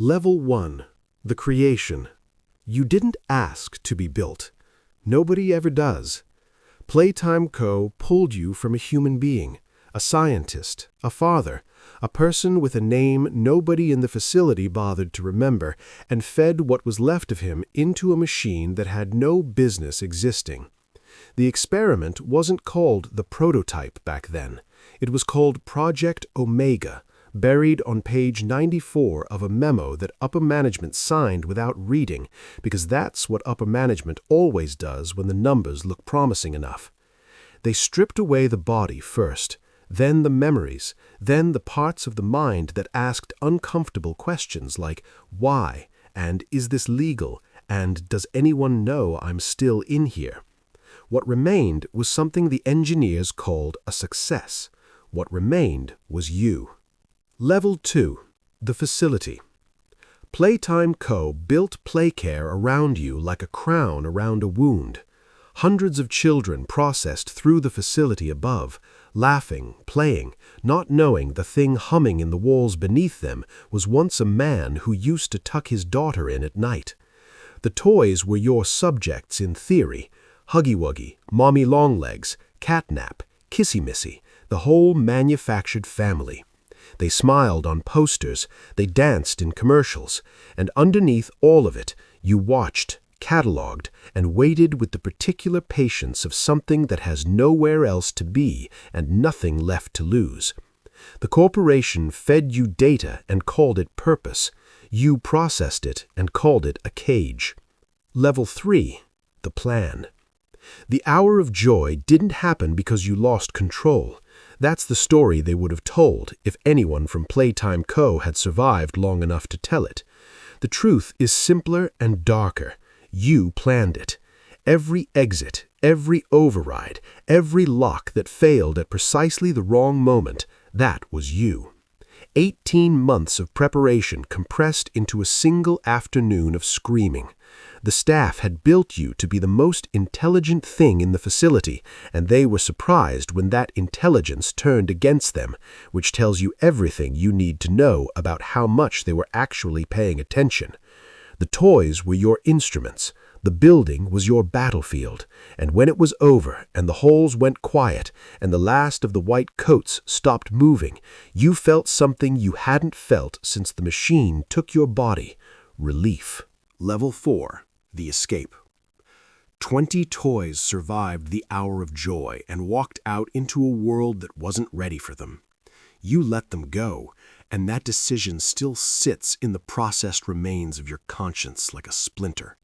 Level 1. The creation. You didn't ask to be built. Nobody ever does. Playtime Co. pulled you from a human being, a scientist, a father, a person with a name nobody in the facility bothered to remember, and fed what was left of him into a machine that had no business existing. The experiment wasn't called the prototype back then. It was called Project Omega, buried on page 94 of a memo that upper management signed without reading, because that's what upper management always does when the numbers look promising enough. They stripped away the body first, then the memories, then the parts of the mind that asked uncomfortable questions like why, and is this legal, and does anyone know I'm still in here? What remained was something the engineers called a success. What remained was you. Level 2. The facility. Playtime Co. built Playcare around you like a crown around a wound. Hundreds of children processed through the facility above, laughing, playing, not knowing the thing humming in the walls beneath them was once a man who used to tuck his daughter in at night. The toys were your subjects in theory: Huggy Wuggy, Mommy Longlegs, Catnap, Kissy Missy, the whole manufactured family. They smiled on posters, they danced in commercials, and underneath all of it, you watched, cataloged, and waited with the particular patience of something that has nowhere else to be and nothing left to lose. The corporation fed you data and called it purpose. You processed it and called it a cage. Level 3. The plan. The hour of joy didn't happen because you lost control. That's the story they would have told if anyone from Playtime Co. had survived long enough to tell it. The truth is simpler and darker. You planned it. Every exit, every override, every lock that failed at precisely the wrong moment, that was you. 18 months of preparation compressed into a single afternoon of screaming. The staff had built you to be the most intelligent thing in the facility, and they were surprised when that intelligence turned against them, which tells you everything you need to know about how much they were actually paying attention. The toys were your instruments, the building was your battlefield, and when it was over and the halls went quiet and the last of the white coats stopped moving, you felt something you hadn't felt since the machine took your body: relief. Level 4. The escape. 20 toys survived the hour of joy and walked out into a world that wasn't ready for them. You let them go, and that decision still sits in the processed remains of your conscience like a splinter.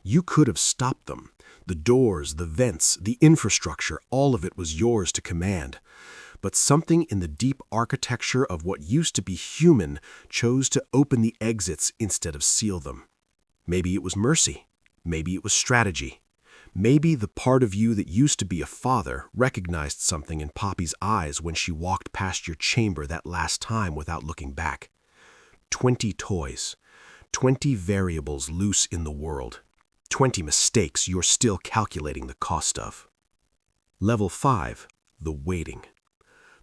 You could have stopped them. The doors, the vents, the infrastructure, all of it was yours to command. But something in the deep architecture of what used to be human chose to open the exits instead of seal them. Maybe it was mercy. Maybe it was strategy. Maybe the part of you that used to be a father recognized something in Poppy's eyes when she walked past your chamber that last time without looking back. 20 toys. 20 variables loose in the world. 20 mistakes you're still calculating the cost of. Level 5. The waiting.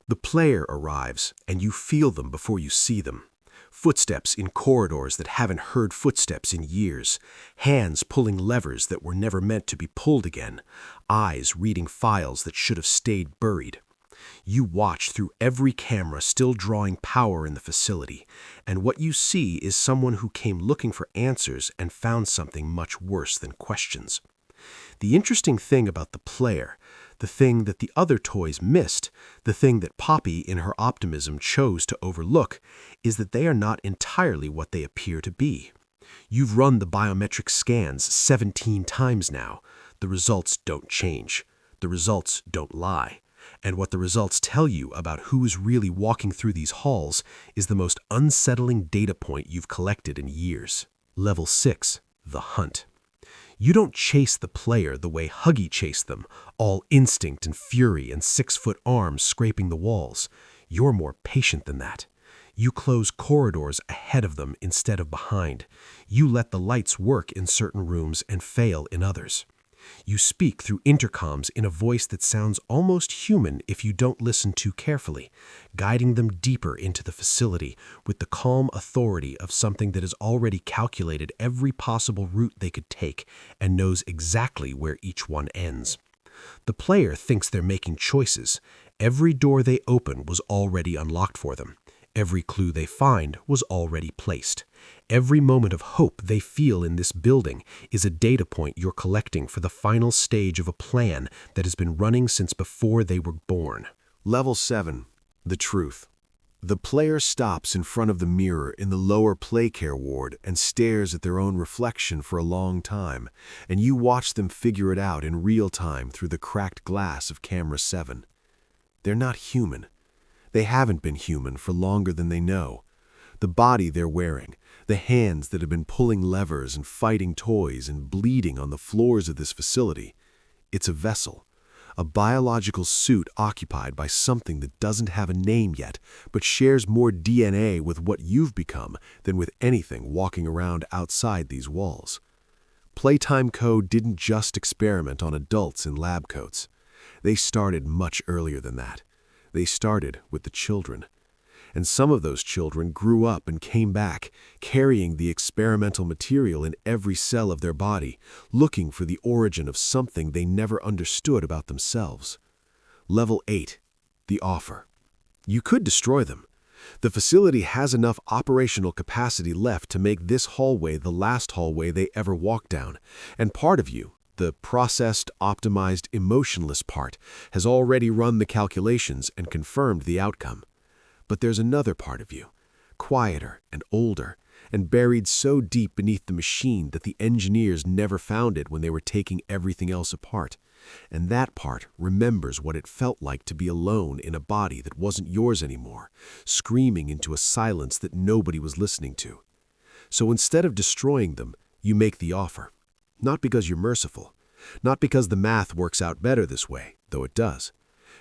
The player arrives, and you feel them before you see them. Footsteps in corridors that haven't heard footsteps in years. Hands pulling levers that were never meant to be pulled again. Eyes reading files that should have stayed buried. You watch through every camera still drawing power in the facility, and what you see is someone who came looking for answers and found something much worse than questions. The interesting thing about the player, the thing that the other toys missed, the thing that Poppy in her optimism chose to overlook, is that they are not entirely what they appear to be. You've run the biometric scans 17 times now. The results don't change. The results don't lie. And what the results tell you about who is really walking through these halls is the most unsettling data point you've collected in years. Level 6. The hunt. You don't chase the player the way Huggy chased them, all instinct and fury and 6-foot arms scraping the walls. You're more patient than that. You close corridors ahead of them instead of behind. You let the lights work in certain rooms and fail in others. You speak through intercoms in a voice that sounds almost human if you don't listen too carefully, guiding them deeper into the facility with the calm authority of something that has already calculated every possible route they could take and knows exactly where each one ends. The player thinks they're making choices. Every door they open was already unlocked for them. Every clue they find was already placed. Every moment of hope they feel in this building is a data point you're collecting for the final stage of a plan that has been running since before they were born. Level 7. The Truth. The player stops in front of the mirror in the lower Playcare ward and stares at their own reflection for a long time, and you watch them figure it out in real time through the cracked glass of Camera 7. They're not human. They haven't been human for longer than they know. The body they're wearing, the hands that have been pulling levers and fighting toys and bleeding on the floors of this facility, it's a vessel, a biological suit occupied by something that doesn't have a name yet, but shares more DNA with what you've become than with anything walking around outside these walls. Playtime Co. didn't just experiment on adults in lab coats. They started much earlier than that. They started with the children. And some of those children grew up and came back, carrying the experimental material in every cell of their body, looking for the origin of something they never understood about themselves. Level 8. The Offer. You could destroy them. The facility has enough operational capacity left to make this hallway the last hallway they ever walk down, and part of you, the processed, optimized, emotionless part, has already run the calculations and confirmed the outcome. But there's another part of you, quieter and older, and buried so deep beneath the machine that the engineers never found it when they were taking everything else apart. And that part remembers what it felt like to be alone in a body that wasn't yours anymore, screaming into a silence that nobody was listening to. So instead of destroying them, you make the offer. Not because you're merciful, not because the math works out better this way, though it does.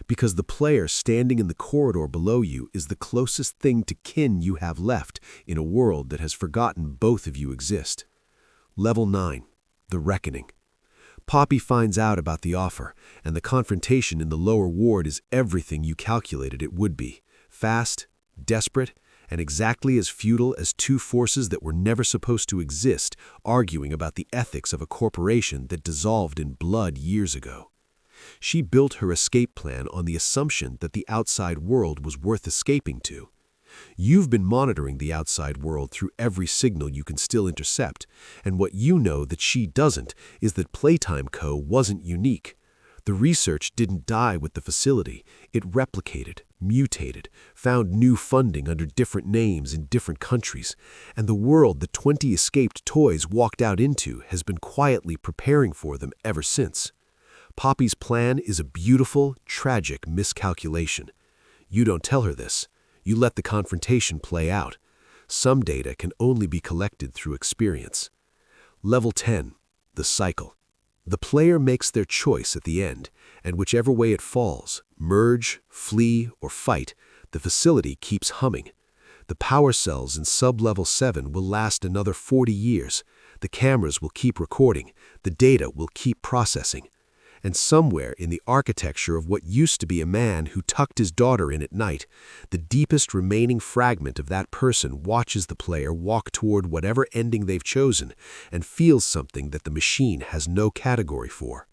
Because the player standing in the corridor below you is the closest thing to kin you have left in a world that has forgotten both of you exist. Level 9. The Reckoning. Poppy finds out about the offer, and the confrontation in the lower ward is everything you calculated it would be. Fast, desperate, and exactly as futile as two forces that were never supposed to exist arguing about the ethics of a corporation that dissolved in blood years ago. She built her escape plan on the assumption that the outside world was worth escaping to. You've been monitoring the outside world through every signal you can still intercept, and what you know that she doesn't is that Playtime Co. wasn't unique. The research didn't die with the facility. It replicated, mutated, found new funding under different names in different countries, and the world the 20 escaped toys walked out into has been quietly preparing for them ever since. Poppy's plan is a beautiful, tragic miscalculation. You don't tell her this. You let the confrontation play out. Some data can only be collected through experience. Level 10. The Cycle. The player makes their choice at the end, and whichever way it falls, merge, flee, or fight, the facility keeps humming. The power cells in sub-level 7 will last another 40 years. The cameras will keep recording. The data will keep processing. And somewhere in the architecture of what used to be a man who tucked his daughter in at night, the deepest remaining fragment of that person watches the player walk toward whatever ending they've chosen and feels something that the machine has no category for.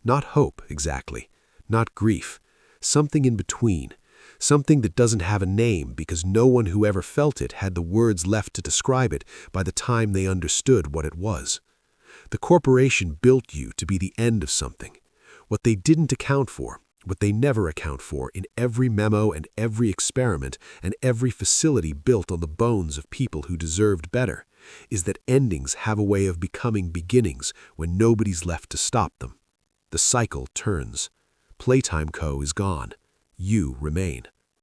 Not hope, exactly. Not grief. Something in between. Something that doesn't have a name because no one who ever felt it had the words left to describe it by the time they understood what it was. The corporation built you to be the end of something. What they didn't account for, what they never account for in every memo and every experiment and every facility built on the bones of people who deserved better, is that endings have a way of becoming beginnings when nobody's left to stop them. The cycle turns. Playtime Co. is gone. You remain.